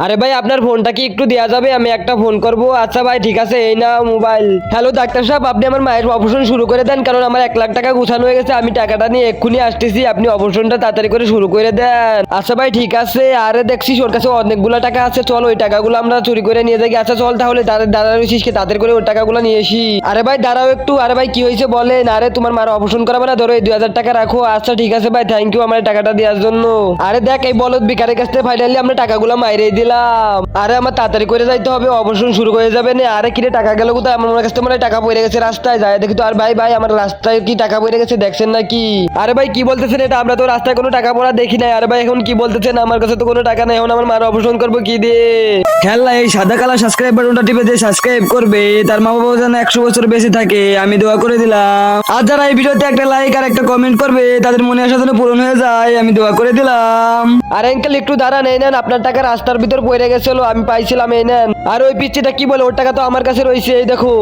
আরে ভাই আপনার ফোনটা কি একটু দেওয়া যাবে? আমি একটা ফোন করব। আচ্ছা ভাই ঠিক আছে, এই না মোবাইল। হ্যালো ডাক্তার সাহেব, আপনি আমার মায়ের অপারেশন শুরু করে দেন, কারণ আমার 1 লাখ টাকা গুছানো হয়ে গেছে। আমি টাকাটা নিয়ে এক্ষুনি আসতেছি, আপনি অপারেশনটা তাড়াতাড়ি করে শুরু করে দেন। আচ্ছা ভাই ঠিক আছে। আরে দেখছিস ওর কাছে অনেকগুলো টাকা আছে, চল ওই টাকাগুলো আমরা চুরি করে নিয়ে যাই। আচ্ছা চল তাহলে, দাঁড়া রয়েছিস কে, তাড়াতাড়ি করে ওই টাকাগুলো নিয়ে এসি। আরে ভাই দাঁড়াও একটু। আরে ভাই কি হয়েছে বলেন? আরে তোমার মার অপারেশন করাবে না, ধরো এই 2000 টাকা রাখো। আচ্ছা ঠিক আছে ভাই, থ্যাংক ইউ আমার টাকাটা দেওয়ার জন্য। আরে দেখ এই বলদ বিকারের কাছ থেকে ফাইনালি আমরা টাকাগুলো মাইরেই দিলাম। আরে আমার তাড়াতাড়ি করে যাইতে হবে, অপারেশন শুরু হয়ে যাবে না। আরে কিরে টাকা গেল কোথায়? আমার কাছে মানে টাকা পড়ে গেছে রাস্তায়, যায় দেখি তো। আর ভাই ভাই আমার রাস্তায় কি টাকা পড়ে গেছে দেখছেন নাকি? আরে ভাই কি বলতেছেন এটা? আমরা তো রাস্তায় কোনো টাকা পড়া দেখি নাই। আরে ভাই এখন কি বলতেছেন? আমার কাছে তো কোনো টাকা নাই, এখন আমার মার অপারেশন করবো কি দিয়ে? খেলনা এই সাদা কালা সাবস্ক্রাইব বাটনটা টিপে যে সাবস্ক্রাইব করবে তার মা বাবা যেন 100 বছর বেঁচে থাকে, আমি দোয়া করে দিলাম। আর যারা এই ভিডিওতে একটা লাইক আর একটা কমেন্ট করবে তাদের মনে আশা যেন পূরণ হয়ে যায়, আমি দোয়া করে দিলাম। আরে আঙ্কেল একটু দাঁড়ান, এই নেন আপনার টাকা রাস্তার ভিতর পড়ে গেছিল, আমি পাইছিলাম, এই নেন। আর ওই পিচ্চিটা কি বলে? ওর টাকা তো আমার কাছে রয়েছে, এই দেখো।